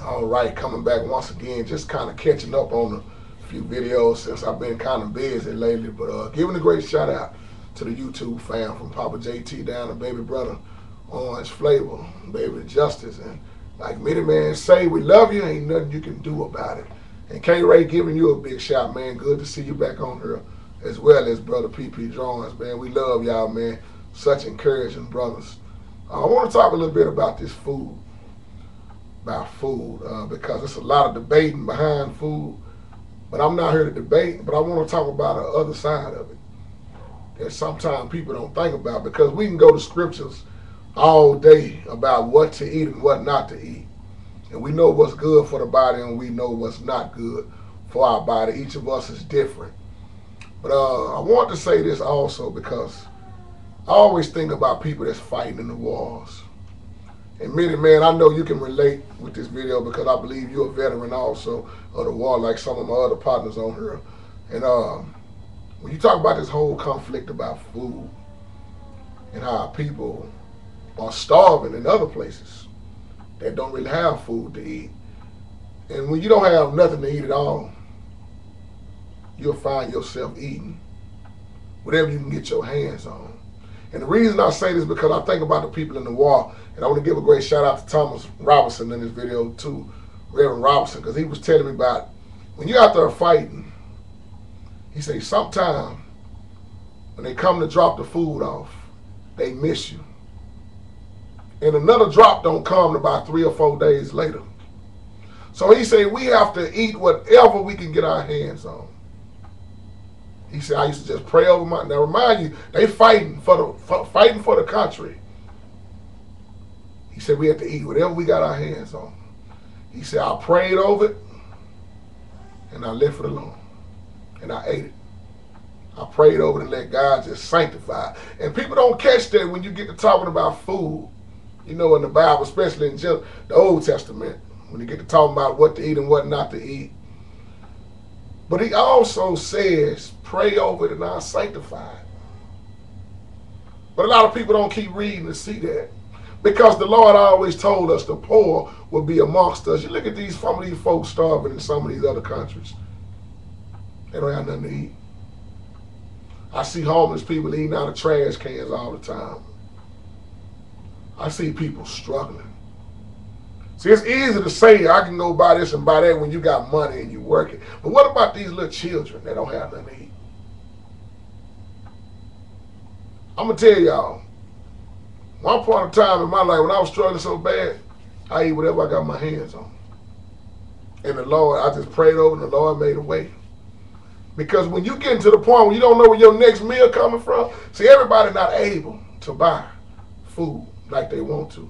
All right, coming back once again, just kind of catching up on a few videos since I've been kind of busy lately. But giving a great shout out to the YouTube fam from Papa JT down to baby brother Orange Flavor, baby Justice, and like many men say, we love you. Ain't nothing you can do about it. And K Ray giving you a big shout, man. Good to see you back on here, as well as brother PP Drawings, man. We love y'all, man. Such encouraging brothers. I want to talk a little bit about this food. About food because there's a lot of debating behind food, but I'm not here to debate, but I want to talk about the other side of it that sometimes people don't think about, because we can go to scriptures all day about what to eat and what not to eat, and we know what's good for the body and we know what's not good for our body. Each of us is different, but I want to say this also because I always think about people that's fighting in the wars. And many, man, I know you can relate with this video because I believe you're a veteran also of the war, like some of my other partners on here. And when you talk about this whole conflict about food and how people are starving in other places that don't really have food to eat, and when you don't have nothing to eat at all, you'll find yourself eating whatever you can get your hands on. And the reason I say this is because I think about the people in the war, and I want to give a great shout out to Thomas Robinson in this video too, Reverend Robinson, because he was telling me about when you're out there fighting, he said sometimes when they come to drop the food off, they miss you. And another drop don't come about 3 or 4 days later. So he said we have to eat whatever we can get our hands on. He said, I used to just pray over my. Now remind you, they fighting for the country. He said we had to eat whatever we got our hands on. He said I prayed over it, and I left it alone, and I ate it. I prayed over it and let God just sanctify it. And people don't catch that when you get to talking about food. You know, in the Bible, especially in the Old Testament, when you get to talking about what to eat and what not to eat. But he also says, pray over it and I'll sanctify it. But a lot of people don't keep reading to see that. Because the Lord always told us the poor will be amongst us. You look at some of these folks starving in some of these other countries. They don't have nothing to eat. I see homeless people eating out of trash cans all the time. I see people struggling. See, it's easy to say I can go buy this and buy that when you got money and you working. But what about these little children that don't have nothing to eat? I'm going to tell y'all, one point of time in my life when I was struggling so bad, I eat whatever I got my hands on. And the Lord, I just prayed over and the Lord made a way. Because when you get to the point where you don't know where your next meal coming from, see, everybody not able to buy food like they want to.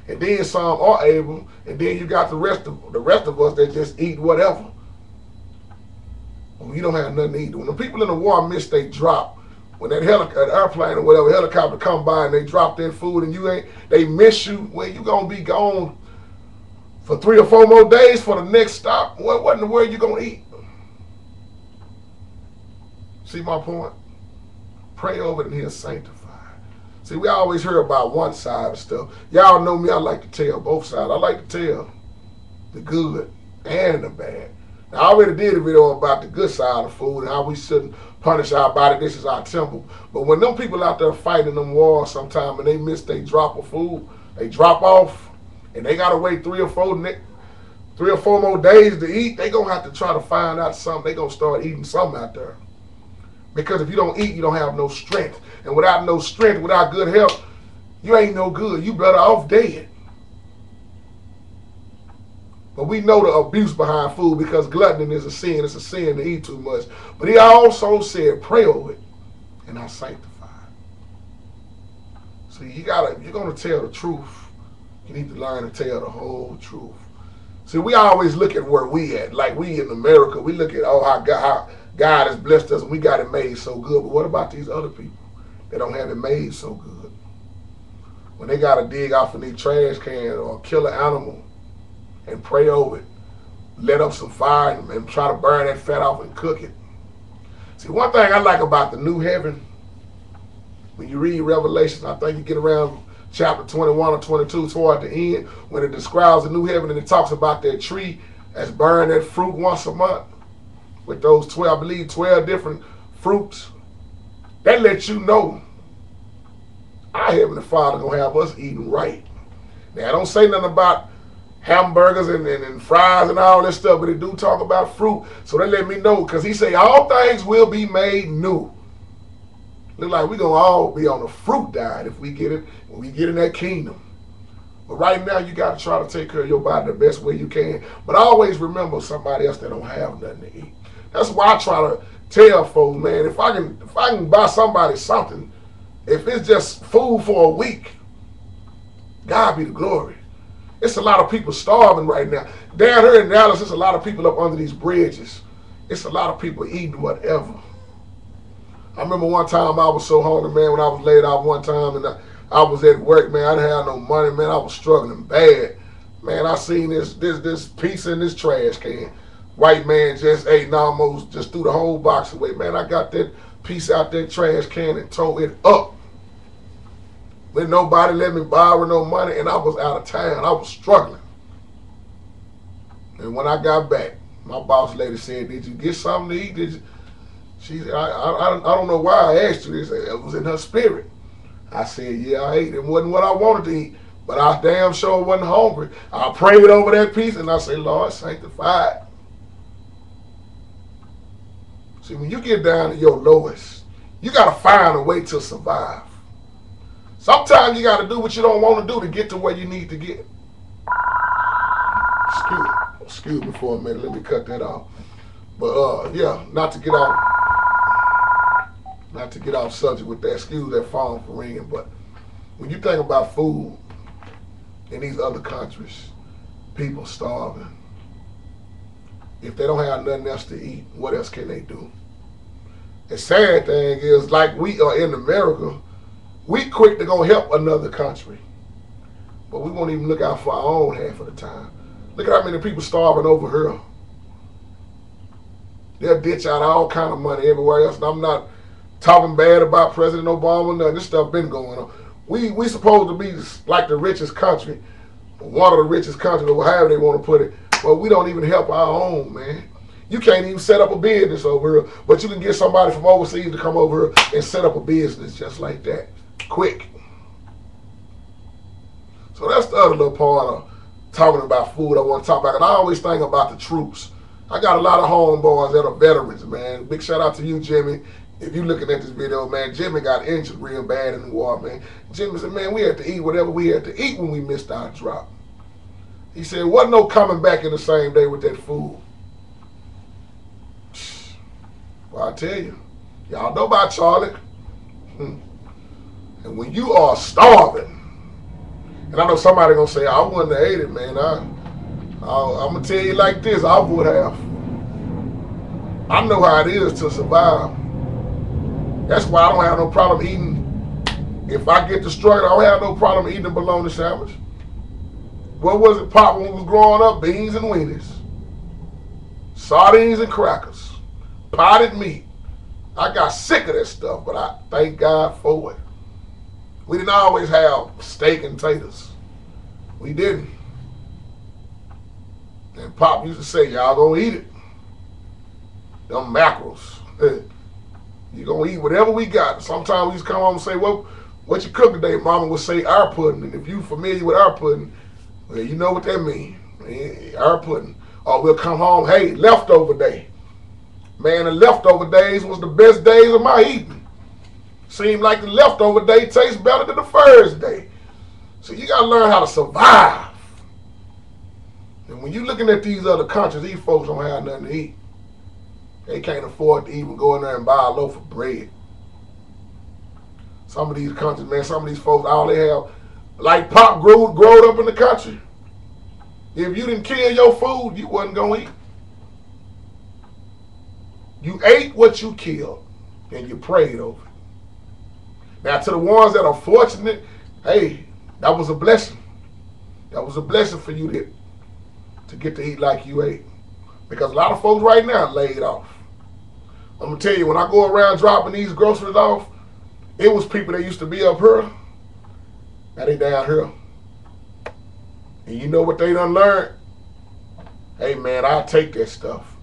And then some are able, and then you got the rest of us that just eat whatever. When you don't have nothing to eat. When the people in the war miss they drop, when that airplane or whatever helicopter come by and they drop their food and they miss you, well, you gonna be gone for 3 or 4 more days for the next stop. What in the world you gonna eat? See my point? Pray over it and he'll sanctify. See, we always hear about one side of stuff. Y'all know me, I like to tell both sides. I like to tell the good and the bad. Now, I already did a video about the good side of food and how we shouldn't punish our body. This is our temple. But when them people out there fighting them wars sometime and they miss they drop of food, they drop off, and they got to wait 3 or 4 more days to eat, they going to have to try to find out something. They going to start eating something out there. Because if you don't eat, you don't have no strength. And without no strength, without good health, you ain't no good. You better off dead. But we know the abuse behind food because gluttony is a sin. It's a sin to eat too much. But he also said, pray over it and I'll sanctify it. See, if you're going to tell the truth, you need to learn to tell the whole truth. See, we always look at where we at. Like we in America, we look at, how God has blessed us and we got it made so good. But what about these other people that don't have it made so good? When they got to dig off in their trash can or kill an animal and pray over it, let up some fire and try to burn that fat off and cook it. See, one thing I like about the new heaven, when you read Revelation, I think you get around chapter 21 or 22 toward the end, when it describes the new heaven and it talks about that tree that's bearing that fruit once a month with those 12, I believe 12 different fruits. That lets you know our Heavenly Father gonna have us eating right. Now, I don't say nothing about hamburgers and fries and all that stuff, but they do talk about fruit. So they let me know, because he say all things will be made new. Look like we're gonna all be on a fruit diet if we get it when we get in that kingdom. But right now you gotta try to take care of your body the best way you can. But always remember somebody else that don't have nothing to eat. That's why I try to tell folks, man, if I can buy somebody something, if it's just food for a week, God be the glory. It's a lot of people starving right now. Down here in Dallas, there's a lot of people up under these bridges. It's a lot of people eating whatever. I remember one time I was so hungry, man, when I was laid out one time and I was at work, man. I didn't have no money, man. I was struggling bad. Man, I seen this piece in this trash can. White man just ate and almost just threw the whole box away. Man, I got that piece out that trash can and tore it up. When nobody let me borrow no money and I was out of town. I was struggling. And when I got back, my boss lady said, "Did you get something to eat? Did you?" She said, I don't know why I asked you this. It was in her spirit. I said, yeah, I ate. It wasn't what I wanted to eat, but I damn sure wasn't hungry. I prayed over that piece and I said, Lord, sanctify it. See, when you get down to your lowest, you got to find a way to survive. Sometimes you got to do what you don't want to do to get to where you need to get. Excuse me for a minute. Let me cut that off. But yeah, not to get off subject with that. Excuse that phone for ringing. But when you think about food in these other countries, people starving. If they don't have nothing else to eat, what else can they do? The sad thing is, like we are in America, we quick to go help another country, but we won't even look out for our own half of the time. Look at how many people starving over here. They'll ditch out all kind of money everywhere else. And I'm not talking bad about President Obama. No, this stuff been going on. We supposed to be like the richest country, one of the richest countries, or however they want to put it. But we don't even help our own, man. You can't even set up a business over here, but you can get somebody from overseas to come over here and set up a business just like that, quick. So that's the other little part of talking about food I want to talk about. And I always think about the troops. I got a lot of homeboys that are veterans, man. Big shout out to you, Jimmy. If you're looking at this video, man, Jimmy got injured real bad in the war, man. Jimmy said, man, we had to eat whatever we had to eat when we missed our drop. He said, wasn't no coming back in the same day with that food. Well, I tell you, y'all know about Charlie. And when you are starving, and I know somebody gonna say, I wouldn't have ate it, man. I'm gonna tell you like this, I would have. I know how it is to survive. That's why I don't have no problem eating. If I get destroyed, I don't have no problem eating a bologna sandwich. What was it, Pop, when we was growing up? Beans and weenies. Sardines and crackers. Potted meat. I got sick of that stuff, but I thank God for it. We didn't always have steak and taters. We didn't. And Pop used to say, y'all gonna eat it. Them mackerels. You gonna eat whatever we got. Sometimes we just come home and say, well, what you cook today? Mama would say our pudding. And if you familiar with our pudding, well, you know what that means. Our pudding. Or we'll come home, hey, leftover day. Man, the leftover days was the best days of my eating. Seemed like the leftover day tastes better than the first day. So you gotta learn how to survive. And when you're looking at these other countries, these folks don't have nothing to eat. They can't afford to even go in there and buy a loaf of bread. Some of these countries, man, some of these folks, all they have, like Pop growed up in the country. If you didn't kill your food, you wasn't gonna eat. You ate what you killed, and you prayed over it. Now, to the ones that are fortunate, hey, that was a blessing. That was a blessing for you to get to eat like you ate. Because a lot of folks right now laid off. I'm going to tell you, when I go around dropping these groceries off, it was people that used to be up here. Now they down here. And you know what they done learned? Hey man, I'll take that stuff.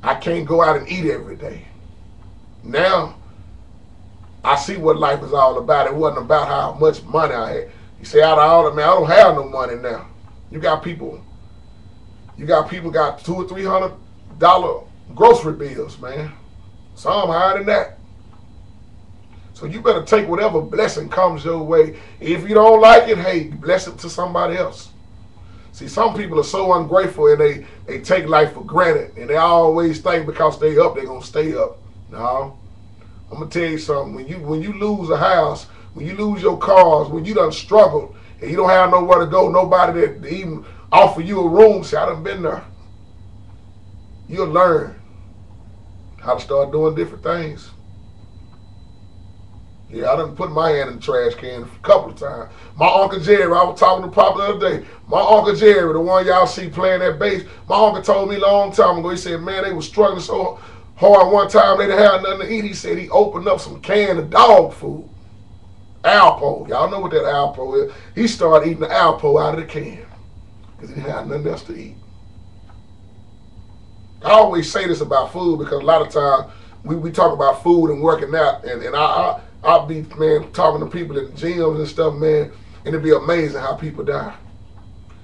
I can't go out and eat every day. Now, I see what life is all about. It wasn't about how much money I had. You say out of all that, man, I don't have no money now. You got people got $200 or $300 grocery bills, man. Some higher than that. So you better take whatever blessing comes your way. If you don't like it, hey, bless it to somebody else. See, some people are so ungrateful and they take life for granted. And they always think because they up, they're going to stay up. No. I'm going to tell you something. When you lose a house, when you lose your cars, when you done struggled and you don't have nowhere to go, nobody that even offer you a room, say, I done been there. You'll learn how to start doing different things. Yeah, I done put my hand in the trash can a couple of times. My Uncle Jerry, I was talking to Papa the other day. My Uncle Jerry, the one y'all see playing that bass, my uncle told me a long time ago, he said, man, they was struggling so hard one time, they didn't have nothing to eat. He said he opened up some can of dog food. Alpo. Y'all know what that Alpo is. He started eating the Alpo out of the can because he didn't have nothing else to eat. I always say this about food because a lot of times we talk about food and working out, and I'll be, man, talking to people in the gyms and stuff, man, and it'd be amazing how people die.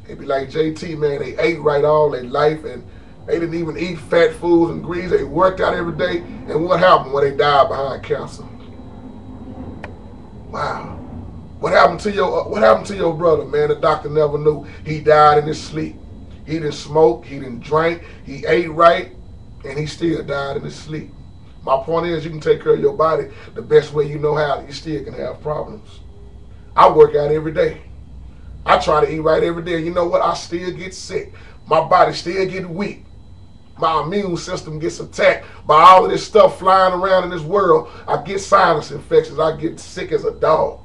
It'd be like JT, man, they ate right all their life, and they didn't even eat fat foods and grease. They worked out every day, and what happened when they died behind cancer? Wow. What happened to your brother, man? The doctor never knew. He died in his sleep. He didn't smoke, he didn't drink, he ate right, and he still died in his sleep. My point is, you can take care of your body the best way you know how. You still can have problems. I work out every day. I try to eat right every day. You know what? I still get sick. My body still gets weak. My immune system gets attacked by all of this stuff flying around in this world. I get sinus infections. I get sick as a dog.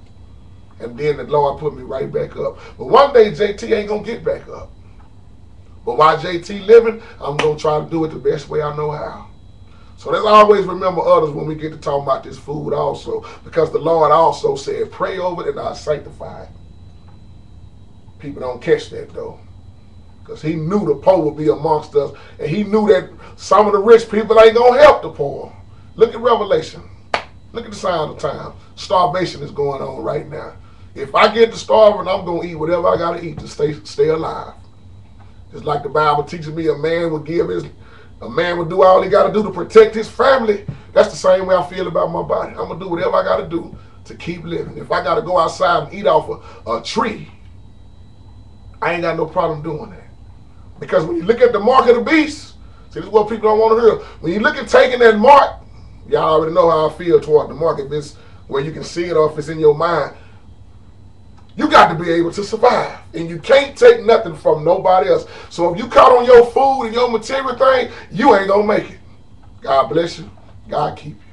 And then the Lord put me right back up. But one day, JT ain't going to get back up. But while JT living, I'm going to try to do it the best way I know how. So let's always remember others when we get to talk about this food also, because the Lord also said, pray over it and I'll sanctify it. People don't catch that though, because he knew the poor would be amongst us, and he knew that some of the rich people ain't going to help the poor. Look at Revelation. Look at the sign of time. Starvation is going on right now. If I get to starving, I'm going to eat whatever I got to eat to stay alive. Just like the Bible teaches me, a man would do all he got to do to protect his family. That's the same way I feel about my body. I'm going to do whatever I got to do to keep living. If I got to go outside and eat off a tree, I ain't got no problem doing that. Because when you look at the mark of the beast, see, this is what people don't want to hear. When you look at taking that mark, y'all already know how I feel toward the mark. If it's where you can see it or if it's in your mind, you got to be able to survive. And you can't take nothing from nobody else. So if you caught on your food and your material thing, you ain't going to make it. God bless you. God keep you.